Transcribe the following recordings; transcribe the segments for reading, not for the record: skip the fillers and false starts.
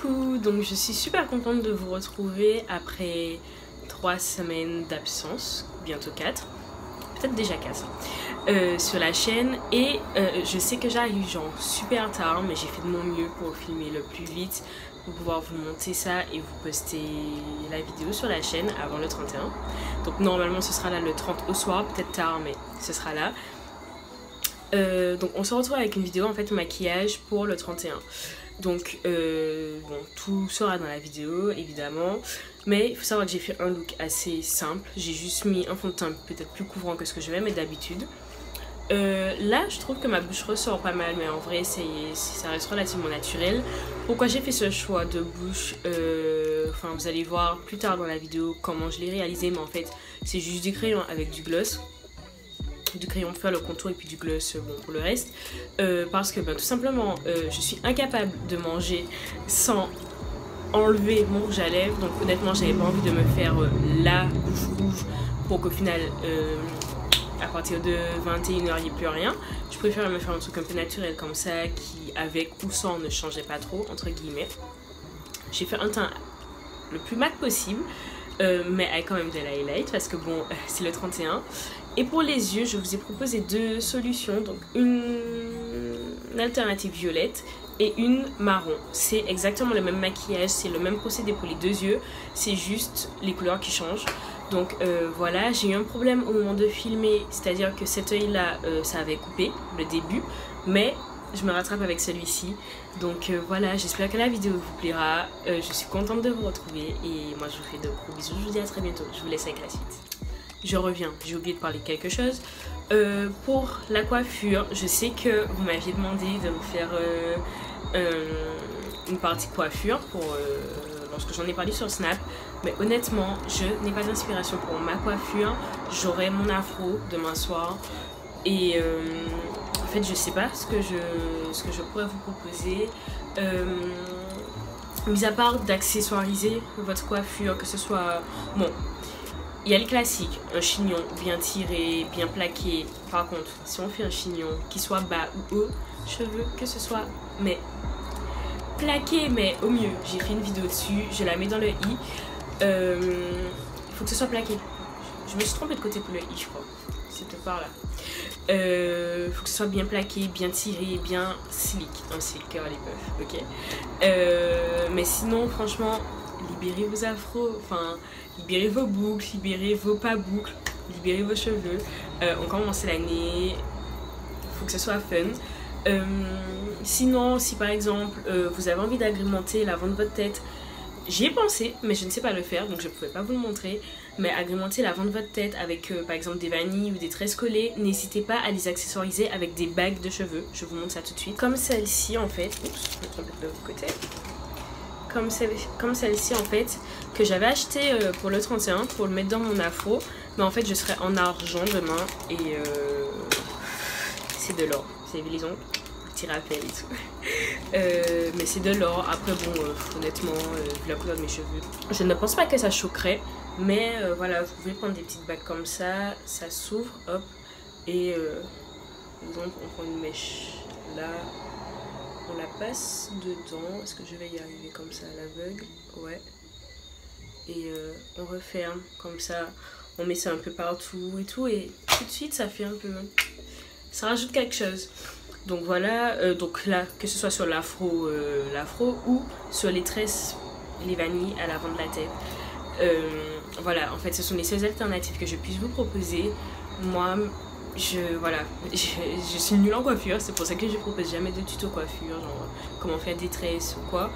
Coucou, donc je suis super contente de vous retrouver après 3 semaines d'absence, bientôt 4, peut-être déjà 4, sur la chaîne. Et je sais que j'arrive genre super tard, mais j'ai fait de mon mieux pour filmer le plus vite, pour pouvoir vous monter ça et vous poster la vidéo sur la chaîne avant le 31. Donc normalement ce sera là le 30 au soir, peut-être tard, mais ce sera là. Donc on se retrouve avec une vidéo en fait maquillage pour le 31. Donc bon, tout sera dans la vidéo évidemment, mais il faut savoir que j'ai fait un look assez simple. J'ai juste mis un fond de teint peut-être plus couvrant que ce que je vais mettre d'habitude. Là je trouve que ma bouche ressort pas mal, mais en vrai ça reste relativement naturel. Pourquoi j'ai fait ce choix de bouche, enfin vous allez voir plus tard dans la vidéo comment je l'ai réalisé, mais en fait c'est juste du crayon avec du gloss, du crayon pour faire le contour et puis du gloss bon, pour le reste, parce que tout simplement je suis incapable de manger sans enlever mon rouge à lèvres. Donc honnêtement j'avais pas envie de me faire la bouche rouge pour qu'au final à partir de 21h il n'y ait plus rien. Je préfère me faire un truc un peu naturel comme ça qui avec ou sans ne changeait pas trop entre guillemets. J'ai fait un teint le plus mat possible, mais avec quand même des highlights parce que bon c'est le 31. Et pour les yeux je vous ai proposé deux solutions, donc une alternative violette et une marron. C'est exactement le même maquillage, c'est le même procédé pour les deux yeux, c'est juste les couleurs qui changent. Donc voilà, j'ai eu un problème au moment de filmer, c'est à dire que cet œil là ça avait coupé le début, mais je me rattrape avec celui-ci. Donc voilà, j'espère que la vidéo vous plaira. Je suis contente de vous retrouver et moi je vous fais de gros bisous. Je vous dis à très bientôt. Je vous laisse avec la suite. Je reviens, j'ai oublié de parler de quelque chose. Pour la coiffure, je sais que vous m'aviez demandé de me faire une partie coiffure pour lorsque j'en ai parlé sur Snap. Mais honnêtement, je n'ai pas d'inspiration pour ma coiffure. J'aurai mon afro demain soir. Et en fait, je sais pas ce que je pourrais vous proposer. Mis à part d'accessoiriser votre coiffure, que ce soit... Bon, il y a les classiques, un chignon bien tiré, bien plaqué. Par contre, si on fait un chignon qui soit bas ou haut, je veux que ce soit mais plaqué, mais au mieux. J'ai fait une vidéo dessus, je la mets dans le i. Il faut que ce soit plaqué. Je me suis trompée de côté pour le i, je crois. C'était par là. Faut que ce soit bien plaqué, bien tiré, bien slick. Un slick curly puff, ok. Mais sinon, franchement, libérez vos afros, enfin, libérez vos boucles, libérez vos pas boucles, libérez vos cheveux. On commence l'année, il faut que ce soit fun. Sinon, si par exemple vous avez envie d'agrémenter l'avant de votre tête, j'y ai pensé, mais je ne sais pas le faire, donc je ne pouvais pas vous le montrer. Mais agrémenter l'avant de votre tête avec par exemple des vanilles ou des tresses collées, n'hésitez pas à les accessoiriser avec des bagues de cheveux. Je vous montre ça tout de suite. Comme celle-ci en fait, oups, je me trompe de l'autre côté. Comme celle-ci en fait, que j'avais acheté pour le 31 pour le mettre dans mon afro. Mais en fait je serai en argent demain et c'est de l'or. Vous avez les ongles, petit rappel et tout. Mais c'est de l'or. Après bon, honnêtement, vu la couleur de mes cheveux, je ne pense pas que ça choquerait. Mais voilà, vous pouvez prendre des petites bagues comme ça, ça s'ouvre, hop. Et par exemple, on prend une mèche là, on la passe dedans. Est-ce que je vais y arriver comme ça à l'aveugle? Ouais. Et on referme comme ça, on met ça un peu partout et tout. Et tout de suite, ça fait un peu... Ça rajoute quelque chose. Donc voilà, donc là, que ce soit sur l'afro ou sur les tresses, les vanilles à l'avant de la tête. Voilà, en fait ce sont les seules alternatives que je puisse vous proposer. Moi je suis nulle en coiffure, c'est pour ça que je propose jamais de tuto coiffure, genre comment faire des tresses ou quoi.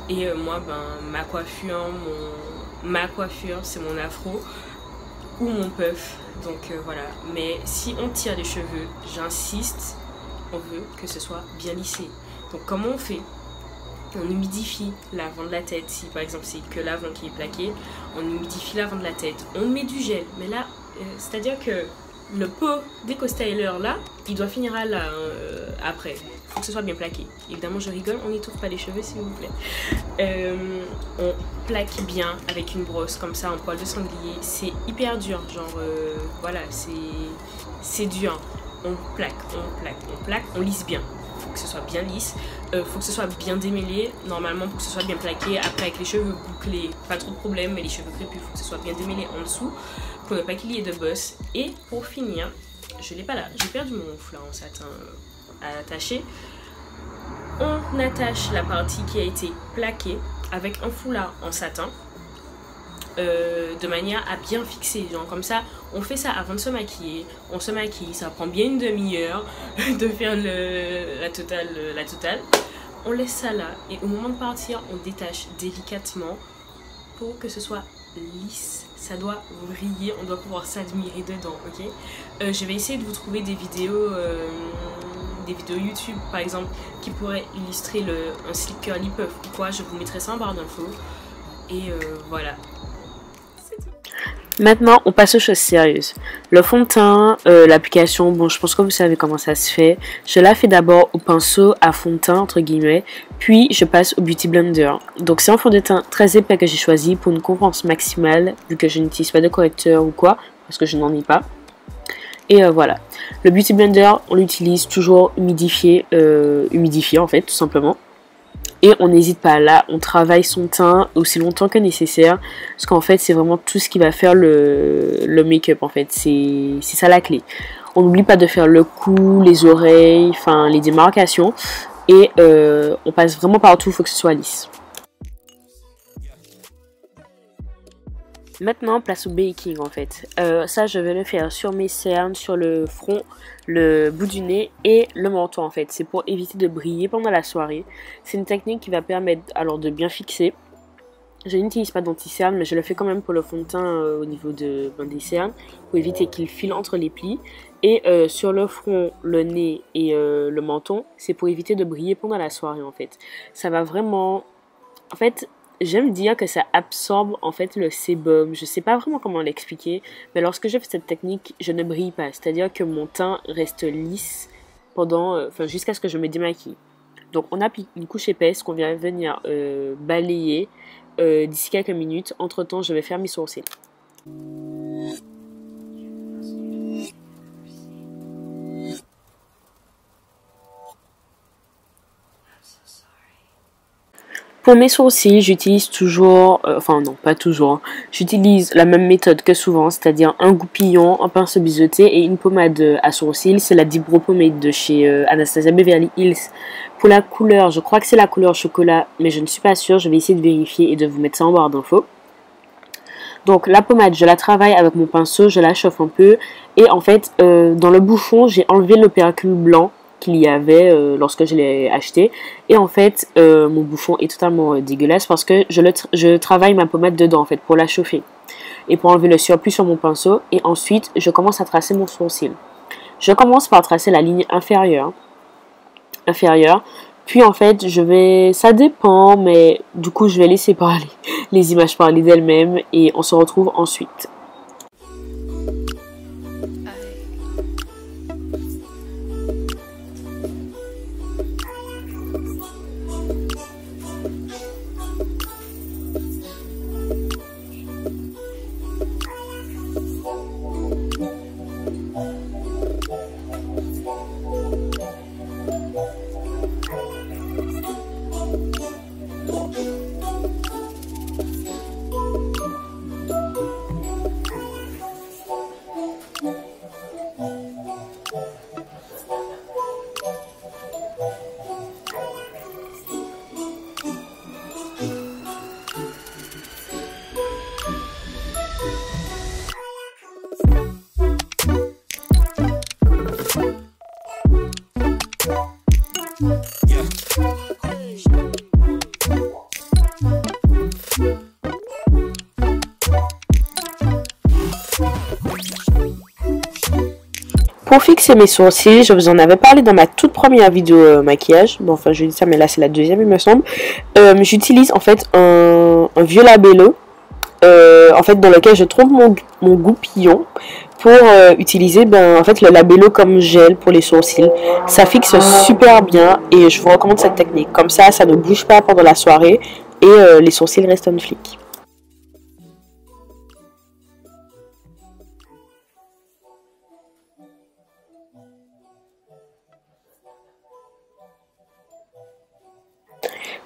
Et moi ma coiffure c'est mon afro ou mon puff. Donc voilà, mais si on tire les cheveux, j'insiste, on veut que ce soit bien lissé. Donc comment on fait? On humidifie l'avant de la tête. Si par exemple c'est que l'avant qui est plaqué, on humidifie l'avant de la tête, on met du gel. Mais là, c'est à dire que le pot d'Eco-Styler là, il doit finir là après. Il faut que ce soit bien plaqué. Évidemment je rigole, on n'étouffe pas les cheveux s'il vous plaît. On plaque bien avec une brosse comme ça en poil de sanglier. C'est hyper dur, genre voilà, c'est dur. On plaque, on lisse bien. faut que ce soit bien lisse, faut que ce soit bien démêlé, normalement pour que ce soit bien plaqué. Après avec les cheveux bouclés, pas trop de problème, mais les cheveux crépus, faut que ce soit bien démêlé en dessous pour ne pas qu'il y ait de boss. Et pour finir, je l'ai pas là, j'ai perdu mon foulard en satin à attacher. On attache la partie qui a été plaquée avec un foulard en satin. De manière à bien fixer, genre comme ça on fait ça avant de se maquiller, on se maquille, ça prend bien une demi-heure de faire la totale, on laisse ça là et au moment de partir on détache délicatement pour que ce soit lisse, ça doit briller, on doit pouvoir s'admirer dedans, ok. Je vais essayer de vous trouver des vidéos YouTube par exemple qui pourraient illustrer un slick curly puff ou quoi, je vous mettrai ça en barre d'infos et voilà. Maintenant, on passe aux choses sérieuses. Le fond de teint, l'application, bon, je pense que vous savez comment ça se fait. Je la fais d'abord au pinceau à fond de teint, entre guillemets, puis je passe au Beauty Blender. Donc, c'est un fond de teint très épais que j'ai choisi pour une couvrance maximale, vu que je n'utilise pas de correcteur ou quoi, parce que je n'en ai pas. Et voilà. Le Beauty Blender, on l'utilise toujours humidifié en fait, tout simplement. Et on n'hésite pas, là on travaille son teint aussi longtemps que nécessaire, parce qu'en fait c'est vraiment tout ce qui va faire le make-up en fait, c'est ça la clé. On n'oublie pas de faire le cou, les oreilles, enfin les démarcations, et on passe vraiment partout, il faut que ce soit lisse. Maintenant, place au baking en fait. Ça, je vais le faire sur mes cernes, sur le front, le bout du nez et le menton en fait. C'est pour éviter de briller pendant la soirée. C'est une technique qui va permettre alors de bien fixer. Je n'utilise pas d'anti-cerne, mais je le fais quand même pour le fond de teint au niveau des cernes, pour éviter qu'il file entre les plis. Et sur le front, le nez et le menton, c'est pour éviter de briller pendant la soirée en fait. Ça va vraiment... En fait... J'aime dire que ça absorbe en fait le sébum. Je sais pas vraiment comment l'expliquer, mais lorsque je fais cette technique, je ne brille pas. C'est-à-dire que mon teint reste lisse pendant, jusqu'à ce que je me démaquille. Donc on applique une couche épaisse qu'on vient venir balayer d'ici quelques minutes. Entre temps, je vais faire mes sourcils. Pour mes sourcils, j'utilise toujours, non pas toujours, hein. J'utilise la même méthode que souvent, c'est-à-dire un goupillon, un pinceau biseauté et une pommade à sourcils. C'est la Deep Brow Pomade de chez Anastasia Beverly Hills. Pour la couleur, je crois que c'est la couleur chocolat, mais je ne suis pas sûre, je vais essayer de vérifier et de vous mettre ça en barre d'infos. Donc la pommade, je la travaille avec mon pinceau, je la chauffe un peu et en fait, dans le bouchon, j'ai enlevé l'opércule blanc qu'il y avait lorsque je l'ai acheté et en fait mon bouchon est totalement dégueulasse parce que je travaille ma pommade dedans en fait pour la chauffer et pour enlever le surplus sur mon pinceau et ensuite je commence à tracer mon sourcil. Je commence par tracer la ligne inférieure puis en fait ça dépend mais du coup je vais laisser parler les images parler d'elles-mêmes et on se retrouve ensuite. Pour fixer mes sourcils, je vous en avais parlé dans ma toute première vidéo maquillage. Bon, enfin, je dis ça, mais là, c'est la deuxième, il me semble. J'utilise en fait un vieux labello, en fait, dans lequel je trompe mon goupillon pour utiliser en fait, le labello comme gel pour les sourcils. Ça fixe super bien et je vous recommande cette technique. Comme ça ne bouge pas pendant la soirée et les sourcils restent on flic.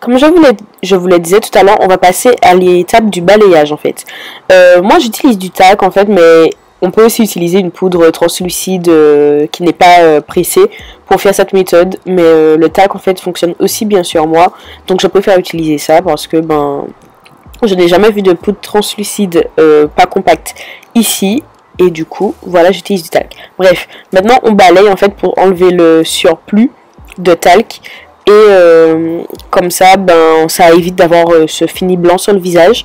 Comme je vous le disais tout à l'heure, on va passer à l'étape du balayage en fait. Moi j'utilise du talc en fait, mais on peut aussi utiliser une poudre translucide qui n'est pas pressée pour faire cette méthode. Mais le talc en fait fonctionne aussi bien sur moi, donc je préfère utiliser ça parce que je n'ai jamais vu de poudre translucide pas compacte ici. Et du coup, voilà, j'utilise du talc. Bref, maintenant on balaye en fait pour enlever le surplus de talc. Et comme ça, ça évite d'avoir ce fini blanc sur le visage.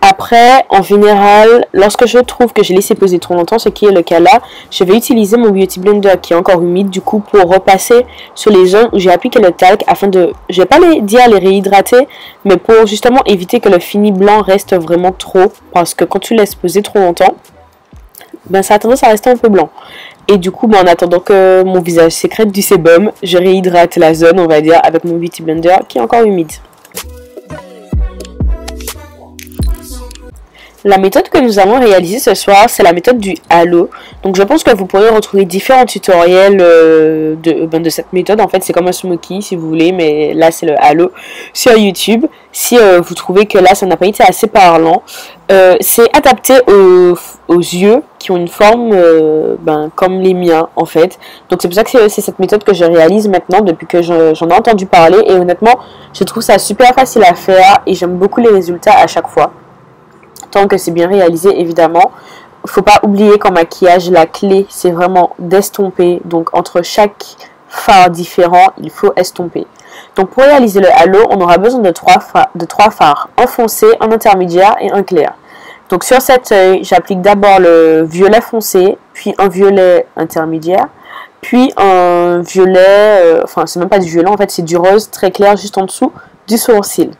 Après, en général, lorsque je trouve que j'ai laissé poser trop longtemps, ce qui est le cas là, je vais utiliser mon Beauty Blender qui est encore humide, du coup, pour repasser sur les zones où j'ai appliqué le talc afin de, je vais pas dire les réhydrater, mais pour justement éviter que le fini blanc reste vraiment trop, parce que quand tu laisses poser trop longtemps, ça a tendance à rester un peu blanc. Et du coup, en attendant que mon visage sécrète du sébum, je réhydrate la zone, on va dire, avec mon Beauty Blender qui est encore humide. La méthode que nous allons réaliser ce soir, c'est la méthode du halo. Donc je pense que vous pourrez retrouver différents tutoriels de cette méthode. En fait, c'est comme un smokey si vous voulez, mais là c'est le halo sur YouTube. Si vous trouvez que là ça n'a pas été assez parlant, c'est adapté aux yeux qui ont une forme comme les miens en fait. Donc c'est pour ça que c'est cette méthode que je réalise maintenant depuis que j'en ai entendu parler. Et honnêtement, je trouve ça super facile à faire et j'aime beaucoup les résultats à chaque fois. Tant que c'est bien réalisé, évidemment. Il ne faut pas oublier qu'en maquillage, la clé, c'est vraiment d'estomper. Donc, entre chaque fard différent, il faut estomper. Donc, pour réaliser le halo, on aura besoin de trois fards. Un foncé, un intermédiaire et un clair. Donc, sur cette œil, j'applique d'abord le violet foncé, puis un violet intermédiaire, puis un violet... c'est même pas du violet, en fait, c'est du rose très clair juste en dessous du sourcil.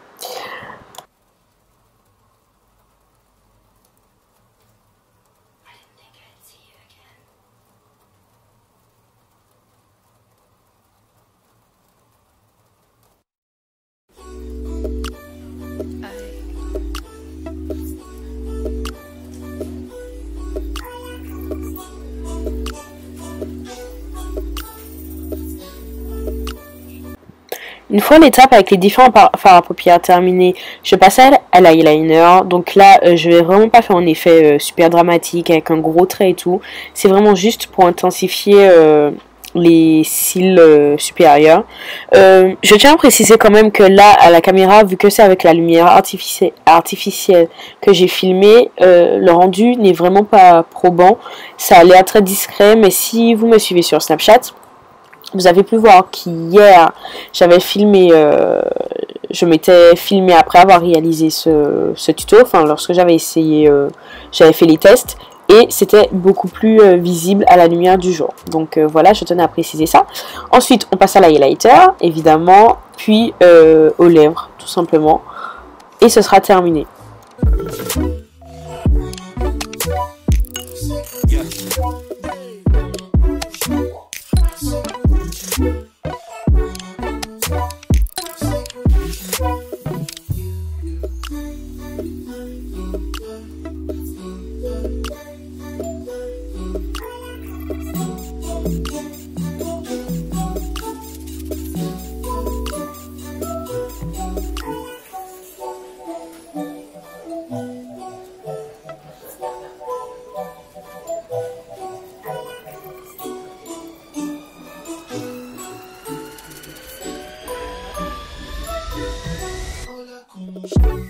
Une fois l'étape avec les différents fards à paupières terminés, je passe à l'eyeliner. Donc là, je vais vraiment pas faire un effet super dramatique avec un gros trait et tout. C'est vraiment juste pour intensifier les cils supérieurs. Je tiens à préciser quand même que là, à la caméra, vu que c'est avec la lumière artificielle que j'ai filmé, le rendu n'est vraiment pas probant. Ça a l'air très discret, mais si vous me suivez sur Snapchat, vous avez pu voir qu'hier, j'avais filmé, je m'étais filmé après avoir réalisé ce tuto, lorsque j'avais essayé, j'avais fait les tests, et c'était beaucoup plus visible à la lumière du jour. Donc voilà, je tenais à préciser ça. Ensuite, on passe à l'highlighter, évidemment, puis aux lèvres, tout simplement, et ce sera terminé. Hola, ¿cómo estás?